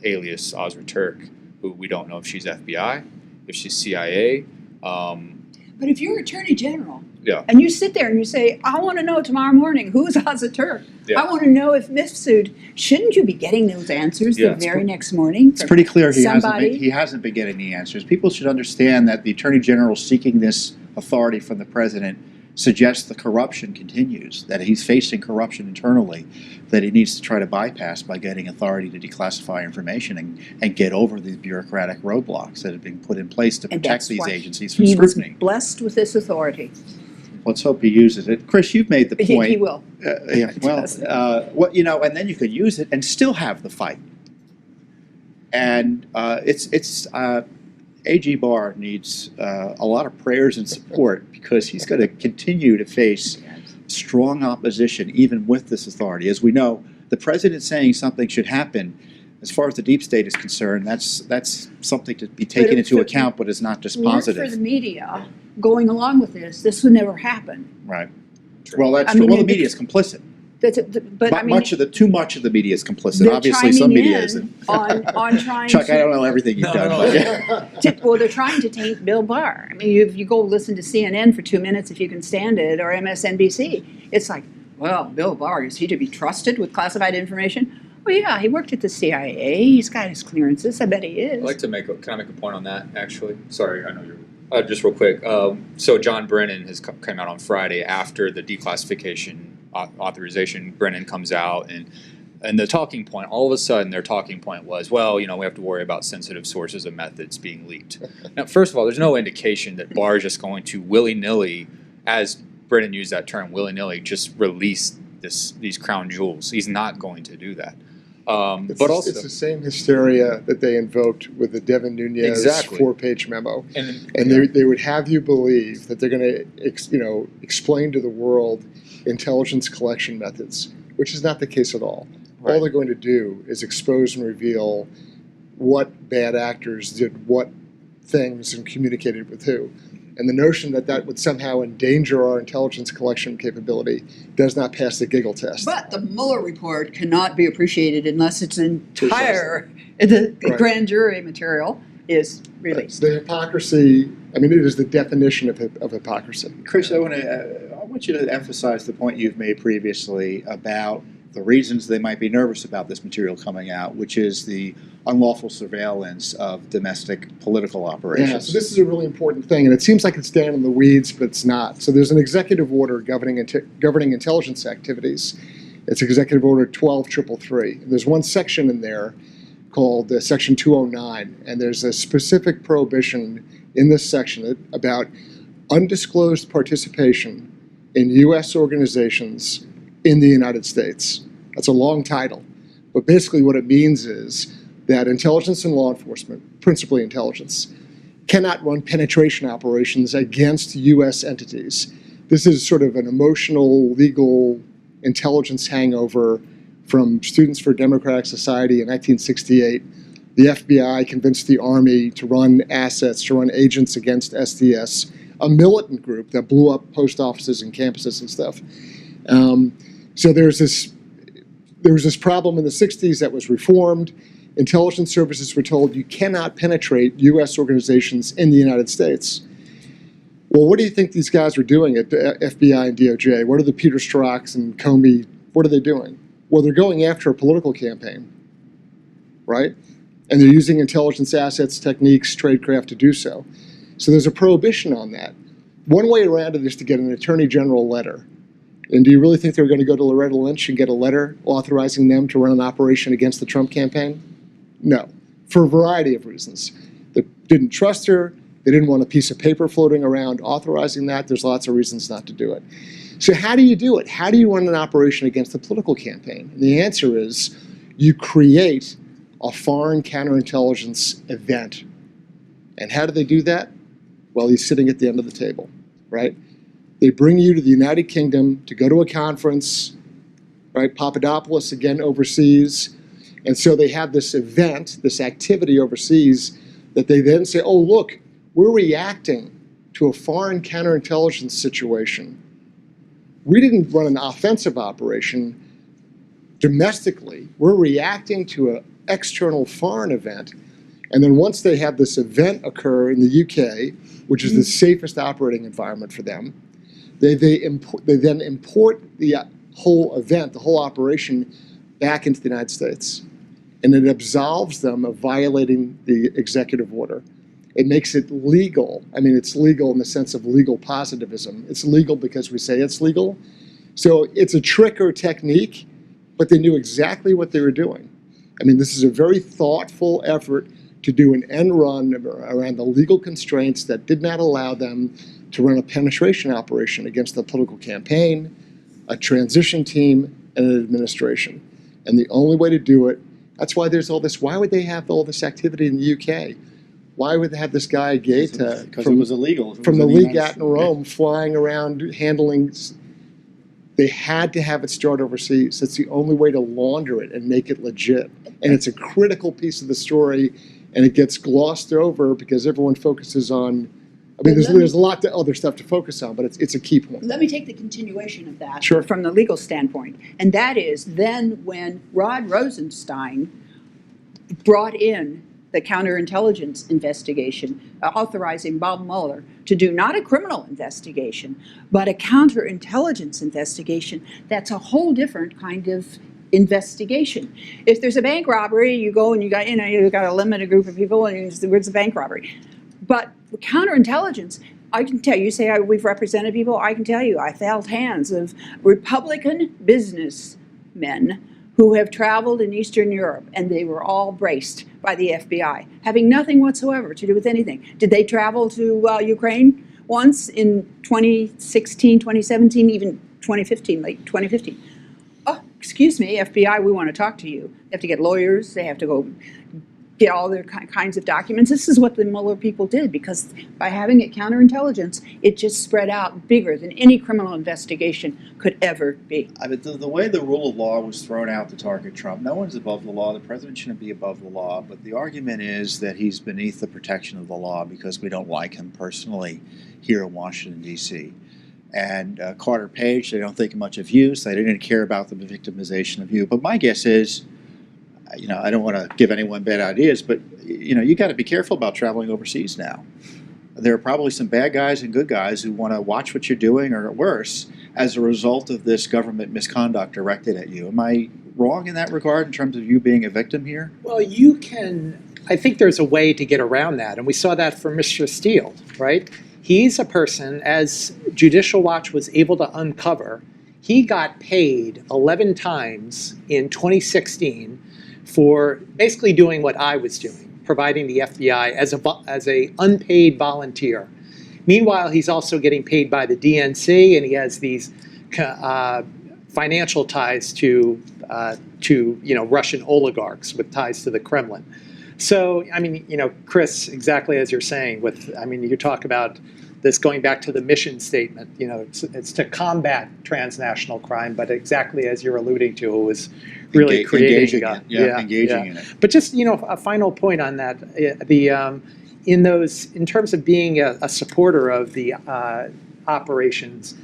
Speaker 4: alias Ozra Turk, who we don't know if she's FBI, if she's CIA.
Speaker 3: But if you're Attorney General,
Speaker 4: yeah,
Speaker 3: and you sit there and you say, I want to know tomorrow morning, who's Ozra Turk? Yeah. I want to know if Mifsud, shouldn't you be getting those answers the very next morning?
Speaker 1: It's pretty clear he hasn't been getting the answers. People should understand that the Attorney General seeking this authority from the President suggests the corruption continues, that he's facing corruption internally, that he needs to try to bypass by getting authority to declassify information and get over these bureaucratic roadblocks that have been put in place to protect these agencies from scrutiny.
Speaker 3: He was blessed with this authority.
Speaker 1: Let's hope he uses it. Chris, you've made the point.
Speaker 3: He will.
Speaker 1: Yeah, well, and then you could use it and still have the fight. And AG Barr needs a lot of prayers and support because he's going to continue to face strong opposition even with this authority. As we know, the president saying something should happen, as far as the deep state is concerned, that's something to be taken into account, but it's not just positive.
Speaker 3: For the media going along with this would never happen.
Speaker 1: Right. Well, that's true. Well, the media is complicit.
Speaker 3: But I mean,
Speaker 1: too much of the media is complicit.
Speaker 3: they're
Speaker 1: Obviously, some
Speaker 3: chiming
Speaker 1: media
Speaker 3: in
Speaker 1: isn't.
Speaker 3: on trying
Speaker 1: Chuck,
Speaker 3: to,
Speaker 1: I don't know everything you've done. But
Speaker 3: well, they're trying to taint Bill Barr. I mean, if you go listen to CNN for 2 minutes if you can stand it, or MSNBC, it's like, well, Bill Barr, is he to be trusted with classified information? Well, yeah, he worked at the CIA. He's got his clearances. I bet he is.
Speaker 4: I'd like to can I make a point on that, actually? Sorry, I know you're... just real quick. So John Brennan has come out on Friday after the declassification authorization. Brennan comes out, and the talking point, all of a sudden their talking point was, well, we have to worry about sensitive sources and methods being leaked. Now, first of all, there's no indication that Barr is just going to willy-nilly, as Brennan used that term, willy-nilly, just release these crown jewels. He's not going to do that. But also,
Speaker 5: it's the same hysteria that they invoked with the Devin Nunes
Speaker 4: Exactly.
Speaker 5: 4-page memo, and they would have you believe that they're going to, explain to the world intelligence collection methods, which is not the case at all.
Speaker 4: Right.
Speaker 5: All they're going to do is expose and reveal what bad actors did what things and communicated with who. And the notion that that would somehow endanger our intelligence collection capability does not pass the giggle test.
Speaker 3: But the Mueller report cannot be appreciated unless its entire the
Speaker 5: Right.
Speaker 3: grand jury material is released.
Speaker 5: The hypocrisy, I mean, it is the definition of hypocrisy.
Speaker 1: Chris, I want you to emphasize the point you've made previously about the reasons they might be nervous about this material coming out, which is the unlawful surveillance of domestic political operations.
Speaker 5: Yeah, so this is a really important thing, and it seems like it's down in the weeds, but it's not. So there's an executive order governing intelligence activities. It's Executive Order 12333. There's one section in there called Section 209, and there's a specific prohibition in this section about undisclosed participation in U.S. organizations in the United States. That's a long title, but basically what it means is that intelligence and law enforcement, principally intelligence, cannot run penetration operations against U.S. entities. This is sort of an emotional, legal intelligence hangover from Students for Democratic Society in 1968. The FBI convinced the Army to run assets, to run agents against SDS, a militant group that blew up post offices and campuses and stuff. So there was this problem in the 60s that was reformed. Intelligence services were told you cannot penetrate U.S. organizations in the United States. Well, what do you think these guys were doing at the FBI and DOJ? What are the Peter Strzok's and Comey, what are they doing? Well, they're going after a political campaign, right? And they're using intelligence assets, techniques, tradecraft to do so. So there's a prohibition on that. One way around it is to get an attorney general letter. And do you really think they're going to go to Loretta Lynch and get a letter authorizing them to run an operation against the Trump campaign? No, for a variety of reasons. They didn't trust her. They didn't want a piece of paper floating around authorizing that. There's lots of reasons not to do it. So how do you do it? How do you run an operation against a political campaign? And the answer is you create a foreign counterintelligence event. And how do they do that? Well, he's sitting at the end of the table, right? They bring you to the United Kingdom to go to a conference, right? Papadopoulos again overseas. And so they have this event, this activity overseas that they then say, oh, look, we're reacting to a foreign counterintelligence situation. We didn't run an offensive operation domestically. We're reacting to an external foreign event. And then once they have this event occur in the UK, which is the safest operating environment for them, they then import the whole event, the whole operation, back into the United States. And it absolves them of violating the executive order. It makes it legal. I mean, it's legal in the sense of legal positivism. It's legal because we say it's legal. So it's a trick or technique, but they knew exactly what they were doing. I mean, this is a very thoughtful effort to do an end run around the legal constraints that did not allow them to run a penetration operation against the political campaign, a transition team, and an administration. And the only way to do it, that's why there's all this, why would they have all this activity in the UK? Why would they have this guy Gaeta
Speaker 1: Because it was illegal.
Speaker 5: from the Legat in Rome flying around handling? They had to have it start overseas. It's the only way to launder it and make it legit. And it's a critical piece of the story, and it gets glossed over because everyone focuses on I mean,
Speaker 3: But
Speaker 5: there's a lot of other stuff to focus on, but it's a key point.
Speaker 3: Let me take the continuation of that
Speaker 5: Sure.
Speaker 3: from the legal standpoint. And that is then when Rod Rosenstein brought in the counterintelligence investigation, authorizing Bob Mueller to do not a criminal investigation, but a counterintelligence investigation, that's a whole different kind of investigation. If there's a bank robbery, you go and you got a limited group of people and it's a bank robbery. But counterintelligence, I can tell you, say we've represented people, I can tell you, I held hands of Republican businessmen who have traveled in Eastern Europe, and they were all braced by the FBI, having nothing whatsoever to do with anything. Did they travel to Ukraine once in 2016, 2017, even 2015, late 2015? Oh, excuse me, FBI, we want to talk to you. They have to get lawyers, they have to go get all their kinds of documents. This is what the Mueller people did, because by having it counterintelligence, it just spread out bigger than any criminal investigation could ever be.
Speaker 1: I mean, the way the rule of law was thrown out to target Trump, no one's above the law. The president shouldn't be above the law. But the argument is that he's beneath the protection of the law because we don't like him personally here in Washington, D.C. And Carter Page, they don't think much of you, so they didn't care about the victimization of you. But my guess is, I don't want to give anyone bad ideas, but, you got to be careful about traveling overseas now. There are probably some bad guys and good guys who want to watch what you're doing, or worse, as a result of this government misconduct directed at you. Am I wrong in that regard in terms of you being a victim here?
Speaker 2: Well, I think there's a way to get around that, and we saw that for Mr. Steele, right? He's a person, as Judicial Watch was able to uncover, he got paid 11 times in 2016 for basically doing what I was doing, providing the FBI as a unpaid volunteer. Meanwhile, he's also getting paid by the DNC, and he has these financial ties to Russian oligarchs with ties to the Kremlin. So, Chris, exactly as you're saying, you talk about this going back to the mission statement, it's to combat transnational crime, but exactly as you're alluding to, it was really
Speaker 1: engaging in it.
Speaker 2: But just, a final point on that, in terms of being a supporter of the operations,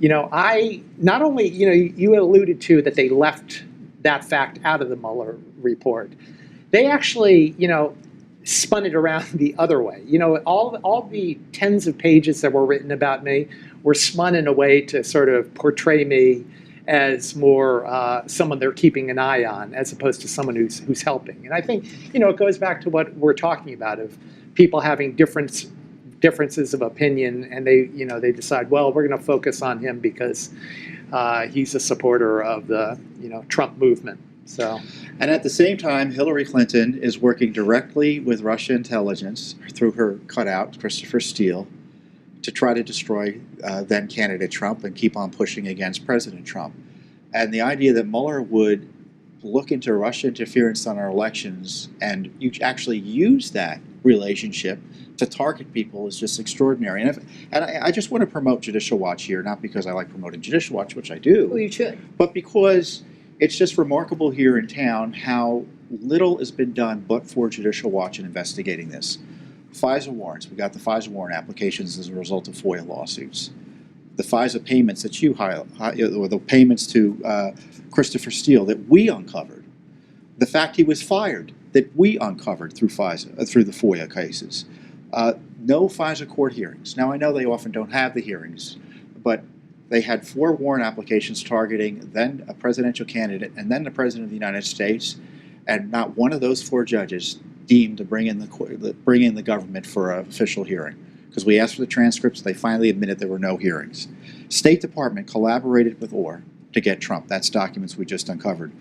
Speaker 2: I not only, you alluded to that they left that fact out of the Mueller report. They actually, spun it around the other way. All the tens of pages that were written about me were spun in a way to sort of portray me as more someone they're keeping an eye on, as opposed to someone who's helping. And I think, it goes back to what we're talking about, of people having differences of opinion, and they decide, well, we're going to focus on him because he's a supporter of the Trump movement. So,
Speaker 1: and at the same time, Hillary Clinton is working directly with Russia intelligence through her cutout, Christopher Steele, to try to destroy then candidate Trump and keep on pushing against President Trump. And the idea that Mueller would look into Russia interference on our elections and you actually use that relationship to target people is just extraordinary. And I just want to promote Judicial Watch here, not because I like promoting Judicial Watch, which I do.
Speaker 3: Well, you should.
Speaker 1: But because it's just remarkable here in town how little has been done but for Judicial Watch in investigating this. FISA warrants. We got the FISA warrant applications as a result of FOIA lawsuits. The FISA payments that you highlight, or the payments to Christopher Steele that we uncovered. The fact he was fired that we uncovered through FISA, through the FOIA cases. No FISA court hearings. Now, I know they often don't have the hearings, but they had 4 warrant applications targeting then a presidential candidate and then the President of the United States, and not one of those 4 judges deemed to bring in the government for an official hearing. Because we asked for the transcripts, they finally admitted there were no hearings. State Department collaborated with Orr to get Trump. That's documents we just uncovered.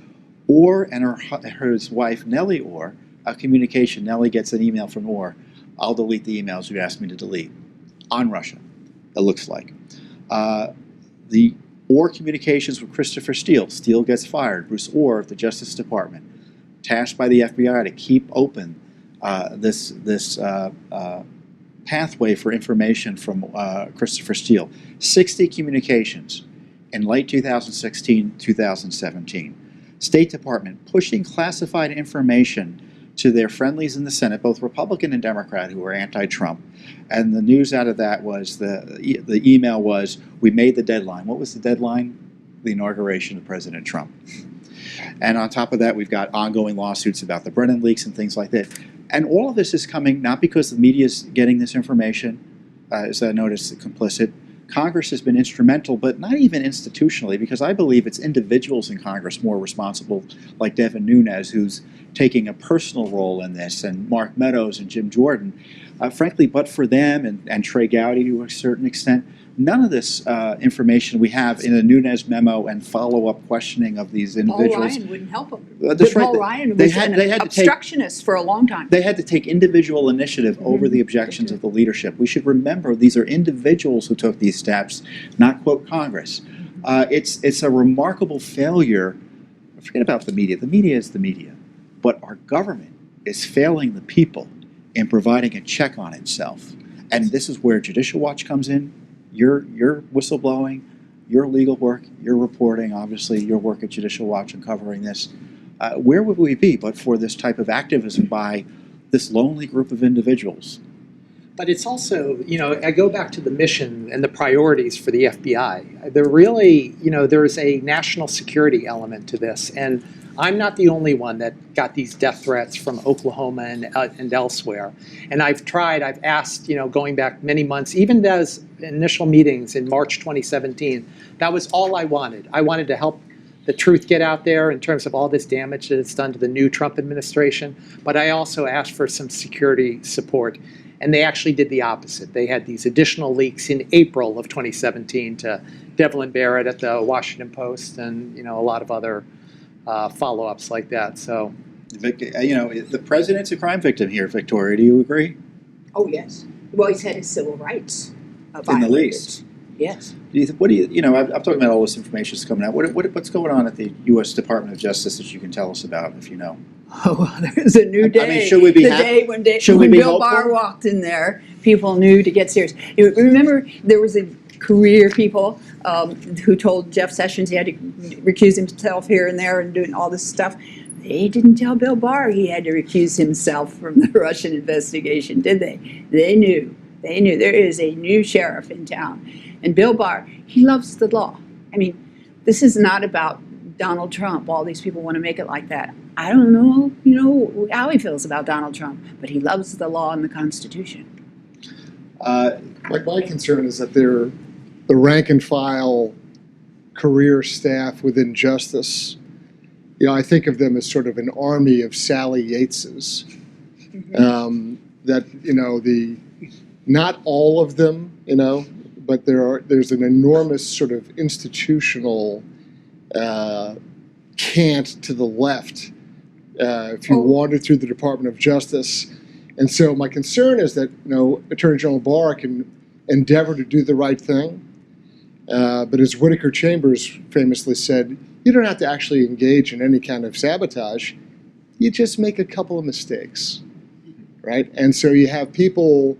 Speaker 1: Orr and his wife, Nellie Orr, a communication, Nellie gets an email from Orr, I'll delete the emails you asked me to delete, on Russia, it looks like. The Orr communications with Christopher Steele. Steele gets fired. Bruce Orr of the Justice Department, tasked by the FBI to keep open this pathway for information from Christopher Steele. 60 communications in late 2016, 2017. State Department pushing classified information to their friendlies in the Senate, both Republican and Democrat, who were anti-Trump. And the news out of that was the email was, we made the deadline. What was the deadline? The inauguration of President Trump. And on top of that, we've got ongoing lawsuits about the Brennan leaks and things like that. And all of this is coming not because the media is getting this information, as I noticed, complicit. Congress has been instrumental, but not even institutionally, because I believe it's individuals in Congress more responsible, like Devin Nunes, who's taking a personal role in this, and Mark Meadows and Jim Jordan. Frankly, but for them and Trey Gowdy to a certain extent, none of this information we have in a Nunes memo and follow-up questioning of these individuals.
Speaker 3: Paul Ryan wouldn't help them.
Speaker 1: That's right.
Speaker 3: Paul Ryan was an obstructionist for a long time.
Speaker 1: They had to take individual initiative over the objections of the leadership. We should remember these are individuals who took these steps, not, quote, Congress. It's a remarkable failure. Forget about the media. The media is the media. But our government is failing the people in providing a check on itself. And this is where Judicial Watch comes in. Your whistleblowing, your legal work, your reporting, obviously your work at Judicial Watch and covering this. Where would we be but for this type of activism by this lonely group of individuals?
Speaker 2: But it's also, I go back to the mission and the priorities for the FBI. They're really, there's a national security element to this. And I'm not the only one that got these death threats from Oklahoma and elsewhere. And I've asked, going back many months, even those initial meetings in March 2017, that was all I wanted. I wanted to help the truth get out there in terms of all this damage that it's done to the new Trump administration. But I also asked for some security support. And they actually did the opposite. They had these additional leaks in April of 2017 to Devlin Barrett at the Washington Post and, a lot of other follow-ups like that. So,
Speaker 1: the president's a crime victim here, Victoria. Do you agree?
Speaker 3: Oh, yes. Well, he's had his civil rights violated.
Speaker 1: In the least.
Speaker 3: Yes.
Speaker 1: I'm talking about all this information that's coming out. What's going on at the U.S. Department of Justice that you can tell us about, if you know?
Speaker 3: Oh, there's a new day.
Speaker 1: I mean, should we be
Speaker 3: when Bill Barr walked in there, people knew to get serious. Remember, there was a career people who told Jeff Sessions he had to recuse himself here and there and doing all this stuff. They didn't tell Bill Barr he had to recuse himself from the Russian investigation, did they? They knew. They knew. There is a new sheriff in town. And Bill Barr, he loves the law. I mean, this is not about Donald Trump. All these people want to make it like that. I don't know, how he feels about Donald Trump, but he loves the law and the Constitution.
Speaker 5: My concern is that they're the rank and file career staff within justice. I think of them as sort of an army of Sally Yateses. Not all of them, but there's an enormous sort of institutional cant to the left if you wander through the Department of Justice. And so my concern is that Attorney General Barr can endeavor to do the right thing, but as Whittaker Chambers famously said, you don't have to actually engage in any kind of sabotage. You just make a couple of mistakes, right? And so you have people,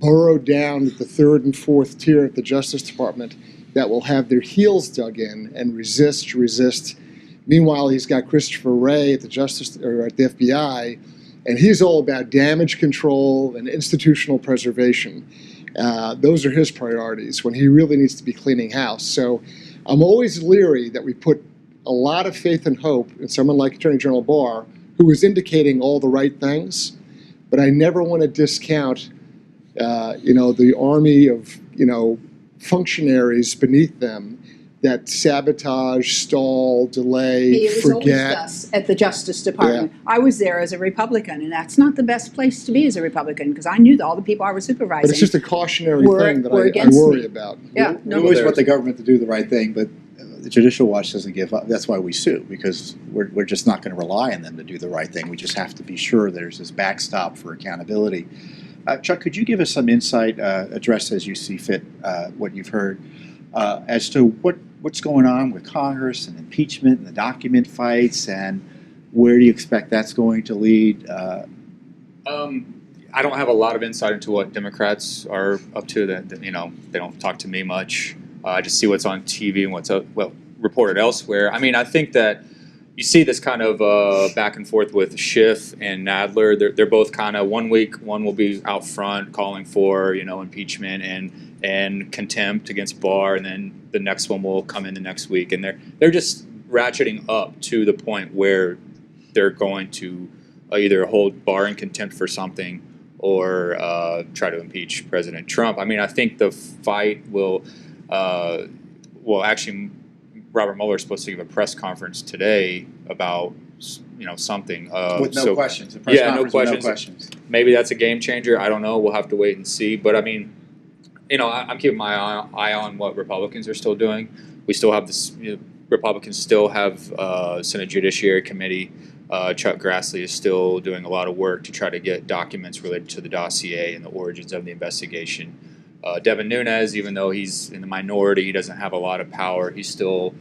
Speaker 5: burrow down at the third and fourth tier at the Justice Department that will have their heels dug in and resist. Meanwhile, he's got Christopher Wray at the FBI, and he's all about damage control and institutional preservation. Those are his priorities when he really needs to be cleaning house. So I'm always leery that we put a lot of faith and hope in someone like Attorney General Barr, who is indicating all the right things, but I never want to discount, the army of, functionaries beneath them that sabotage, stall, delay,
Speaker 3: He was always
Speaker 5: forget.
Speaker 3: thus at the Justice Department. Yeah. I was there as a Republican, and that's not the best place to be as a Republican, because I knew all the people I was supervising.
Speaker 5: But it's just a cautionary thing that I worry about.
Speaker 3: Yeah,
Speaker 1: we always want the government to do the right thing, but the Judicial Watch doesn't give up. That's why we sue, because we're just not going to rely on them to do the right thing. We just have to be sure there's this backstop for accountability. Chuck, could you give us some insight, address as you see fit, what you've heard, as to what's going on with Congress and impeachment and the document fights, and where do you expect that's going to lead?
Speaker 4: I don't have a lot of insight into what Democrats are up to. That they don't talk to me much. I just see what's on TV and what's reported elsewhere. I mean, I think that you see this kind of back and forth with Schiff and Nadler. They're both kind of 1 week. One will be out front calling for impeachment and contempt against Barr, and then the next one will come in the next week, and they're just ratcheting up to the point where they're going to either hold Barr in contempt for something or try to impeach President Trump. I mean, I think the fight will actually. Robert Mueller is supposed to give a press conference today about something.
Speaker 1: With no questions. A press conference with no questions.
Speaker 4: Maybe that's a game changer. I don't know. We'll have to wait and see. But I mean, I'm keeping my eye on what Republicans are still doing. We still have this. Republicans still have Senate Judiciary Committee. Chuck Grassley is still doing a lot of work to try to get documents related to the dossier and the origins of the investigation. Devin Nunes, even though he's in the minority, he doesn't have a lot of power. He's still,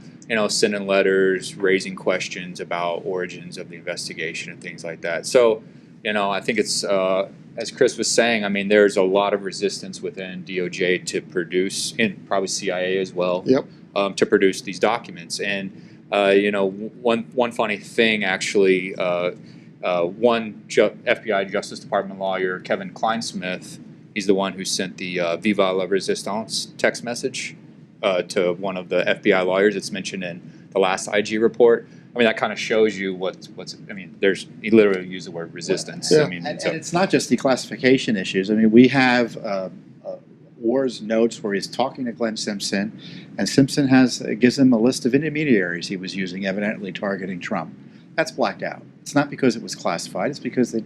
Speaker 4: sending letters, raising questions about origins of the investigation and things like that. So, I think it's, as Chris was saying, I mean, there's a lot of resistance within DOJ to produce, and probably CIA as well, to produce these documents. And, one funny thing, actually, one FBI Justice Department lawyer, Kevin Kleinsmith, he's the one who sent the Viva la Resistance text message to one of the FBI lawyers. It's mentioned in the last IG report. I mean, that kind of shows you what's. I mean, he literally used the word resistance.
Speaker 5: Yeah.
Speaker 4: I mean,
Speaker 1: And it's not just declassification issues. I mean, we have Orr's notes where he's talking to Glenn Simpson, and Simpson gives him a list of intermediaries he was using, evidently targeting Trump. That's blacked out. It's not because it was classified. It's because it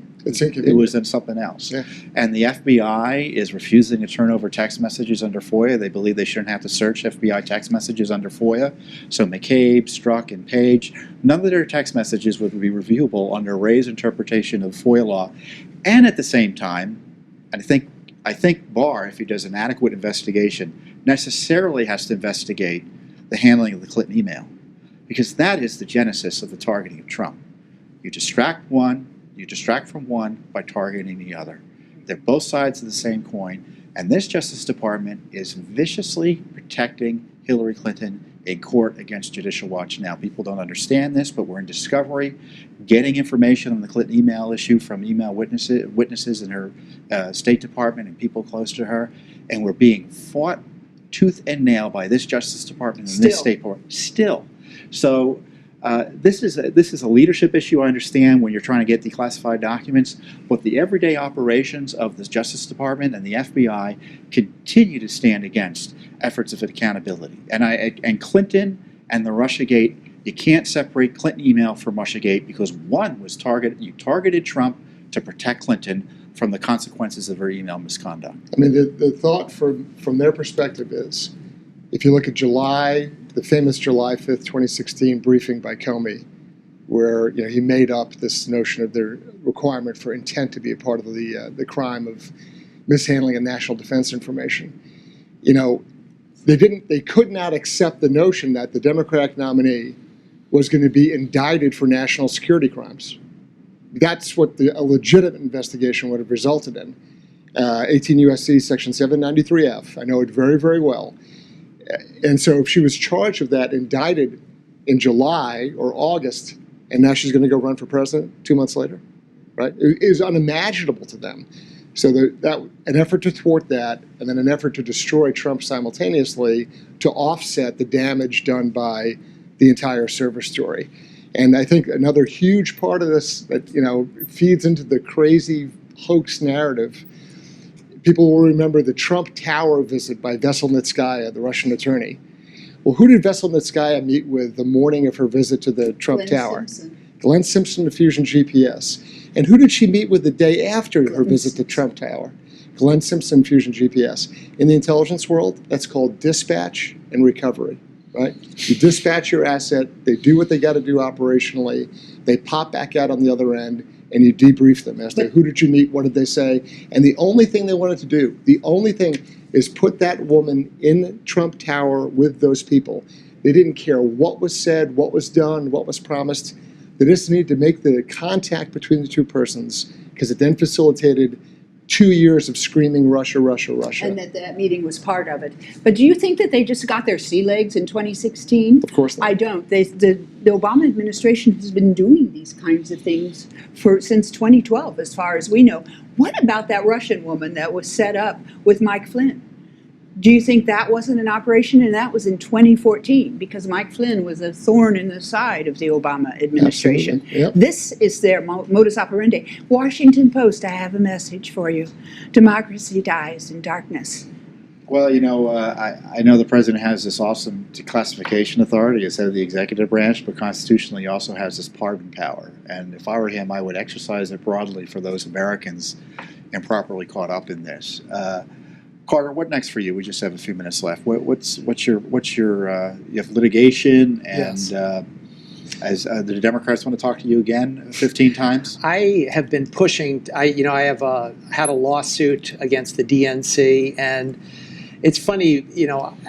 Speaker 1: was in something else.
Speaker 5: Yeah.
Speaker 1: And the FBI is refusing to turn over text messages under FOIA. They believe they shouldn't have to search FBI text messages under FOIA. So McCabe, Strzok, and Page, none of their text messages would be reviewable under Wray's interpretation of FOIA law. And at the same time, I think Barr, if he does an adequate investigation, necessarily has to investigate the handling of the Clinton email, because that is the genesis of the targeting of Trump. You distract from one by targeting the other. They're both sides of the same coin, and this Justice Department is viciously protecting Hillary Clinton in court against Judicial Watch now. People don't understand this, but we're in discovery, getting information on the Clinton email issue from email witnesses in her State Department and people close to her, and we're being fought tooth and nail by this Justice Department and this State Department. Still. So this is a leadership issue, I understand, when you're trying to get declassified documents, but the everyday operations of the Justice Department and the FBI continue to stand against efforts of accountability. And Clinton and the Russiagate, you can't separate Clinton email from Russiagate, because one was you targeted Trump to protect Clinton from the consequences of her email misconduct.
Speaker 5: I mean, the thought from their perspective is, if you look at the famous July 5th, 2016 briefing by Comey, where he made up this notion of their requirement for intent to be a part of the crime of mishandling of national defense information. They could not accept the notion that the Democratic nominee was going to be indicted for national security crimes. That's what a legitimate investigation would have resulted in. 18 U.S.C. Section 793F. I know it very, very well. And so if she was charged with that, indicted in July or August, and now she's going to go run for president 2 months later, right? It is unimaginable to them. So an effort to thwart that, and then an effort to destroy Trump simultaneously to offset the damage done by the entire server story. And I think another huge part of this that feeds into the crazy hoax narrative. People will remember the Trump Tower visit by Veselnitskaya, the Russian attorney. Well, who did Veselnitskaya meet with the morning of her visit to the Trump Tower? Glenn Simpson of Fusion GPS. And who did she meet with the day after her visit to Trump Tower? Glenn Simpson, Fusion GPS. In the intelligence world, that's called dispatch and recovery, right? You dispatch your asset, they do what they got to do operationally, they pop back out on the other end, and you debrief them as to who did you meet, what did they say, and the only thing they wanted to do, is put that woman in Trump Tower with those people. They didn't care what was said, what was done, what was promised. They just needed to make the contact between the two persons, because it then facilitated 2 years of screaming Russia, Russia, Russia.
Speaker 3: And that meeting was part of it. But do you think that they just got their sea legs in 2016?
Speaker 5: Of course not.
Speaker 3: I don't. The Obama administration has been doing these kinds of things since 2012, as far as we know. What about that Russian woman that was set up with Mike Flynn? Do you think that wasn't an operation? And that was in 2014, because Mike Flynn was a thorn in the side of the Obama administration.
Speaker 5: Yep.
Speaker 3: This is their modus operandi. Washington Post, I have a message for you. Democracy dies in darkness.
Speaker 1: Well, I know the president has this awesome declassification authority as head of the executive branch, but constitutionally he also has this pardon power. And if I were him, I would exercise it broadly for those Americans improperly caught up in this. Carter, what next for you? We just have a few minutes left. What's your you have litigation, and
Speaker 2: Yes.
Speaker 1: The Democrats want to talk to you again 15 times?
Speaker 2: I have been pushing. I have had a lawsuit against the DNC, and it's funny.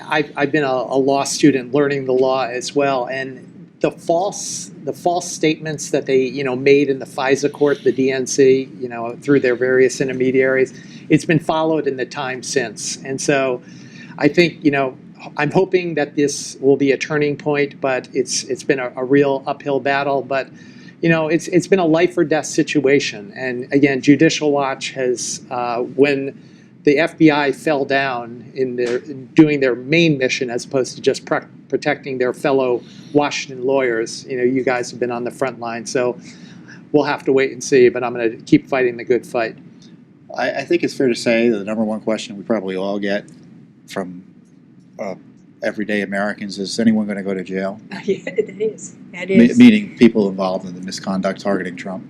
Speaker 2: I've been a law student learning the law as well, and the false statements that they made in the FISA court, the DNC, through their various intermediaries, it's been followed in the time since. And so I think I'm hoping that this will be a turning point, but it's been a real uphill battle. But it's been a life or death situation. And again, Judicial Watch has when the FBI fell down in doing their main mission as opposed to just protecting their fellow Washington lawyers. You guys have been on the front line, so we'll have to wait and see. But I'm going to keep fighting the good fight.
Speaker 1: I think it's fair to say that the number one question we probably all get from everyday Americans is anyone going to go to jail?
Speaker 3: Yeah, it is. It is.
Speaker 1: Meaning people involved in the misconduct targeting Trump.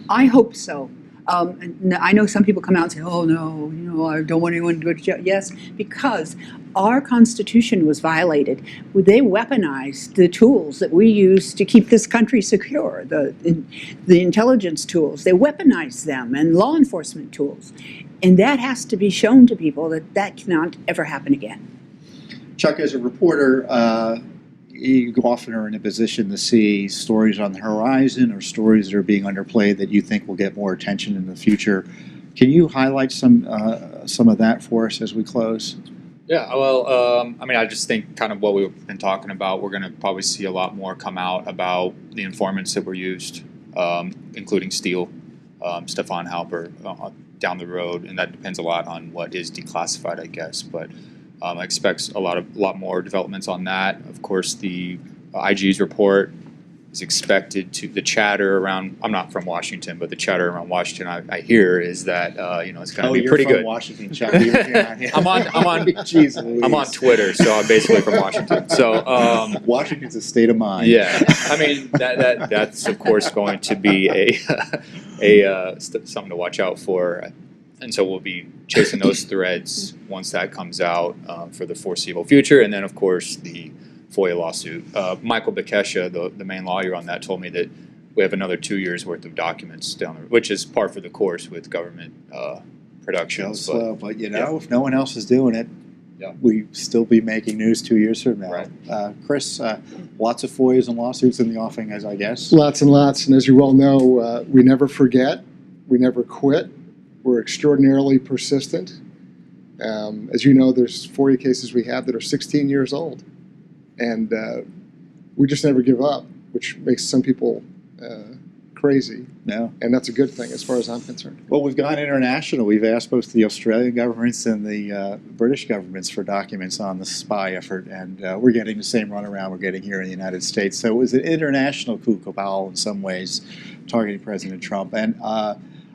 Speaker 3: I hope so. I know some people come out and say, oh, no, I don't want anyone to go to jail. Yes, because our Constitution was violated. They weaponized the tools that we use to keep this country secure, the intelligence tools. They weaponized them, and law enforcement tools. And that has to be shown to people that cannot ever happen again.
Speaker 1: Chuck, as a reporter, you often are in a position to see stories on the horizon or stories that are being underplayed that you think will get more attention in the future. Can you highlight some of that for us as we close?
Speaker 4: Yeah, well, I just think kind of what we've been talking about, we're going to probably see a lot more come out about the informants that were used, including Steele, Stefan Halper down the road, and that depends a lot on what is declassified, I guess, but I expect a lot more developments on that. Of course, the IG's report is expected to. The chatter around. I'm not from Washington, but the chatter around Washington, I hear, is that it's going to be pretty good.
Speaker 1: Washington, Chuck.
Speaker 4: I'm on Twitter, so I'm basically from Washington. So
Speaker 1: Washington's a state of mind.
Speaker 4: Yeah, that's of course going to be something to watch out for. And so we'll be chasing those threads once that comes out for the foreseeable future. And then, of course, the FOIA lawsuit. Michael Bekesha, the main lawyer on that, told me that we have another 2 years' worth of documents down there, which is par for the course with government productions.
Speaker 1: But if no one else is doing it, we still be making news 2 years from now.
Speaker 4: Right.
Speaker 1: Chris, lots of FOIAs and lawsuits in the offing, as I guess.
Speaker 5: Lots and lots. And as you well know, we never forget. We never quit. We're extraordinarily persistent. As you know, there's FOIA cases we have that are 16 years old. And we just never give up, which makes some people crazy.
Speaker 1: No.
Speaker 5: And that's a good thing as far as I'm concerned.
Speaker 1: Well, we've gone international. We've asked both the Australian governments and the British governments for documents on the spy effort, and we're getting the same runaround we're getting here in the United States. So it was an international coup cabal in some ways, targeting President Trump. And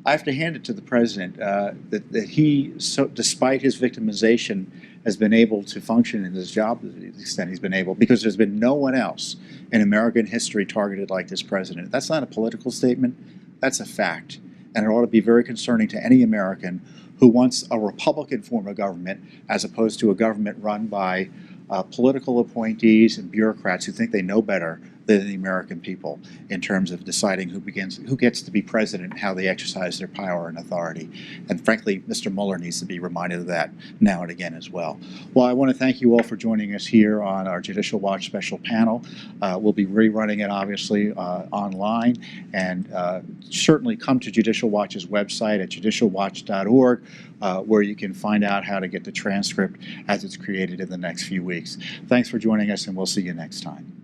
Speaker 1: I have to hand it to the president that he, despite his victimization, has been able to function in his job to the extent he's been able, because there's been no one else in American history targeted like this president. That's not a political statement. That's a fact. And it ought to be very concerning to any American who wants a Republican form of government as opposed to a government run by political appointees and bureaucrats who think they know better than the American people in terms of deciding who gets to be president, how they exercise their power and authority. And frankly, Mr. Mueller needs to be reminded of that now and again as well. Well, I want to thank you all for joining us here on our Judicial Watch special panel. We'll be rerunning it obviously online, and certainly come to Judicial Watch's website at judicialwatch.org, where you can find out how to get the transcript as it's created in the next few weeks. Thanks for joining us, and we'll see you next time.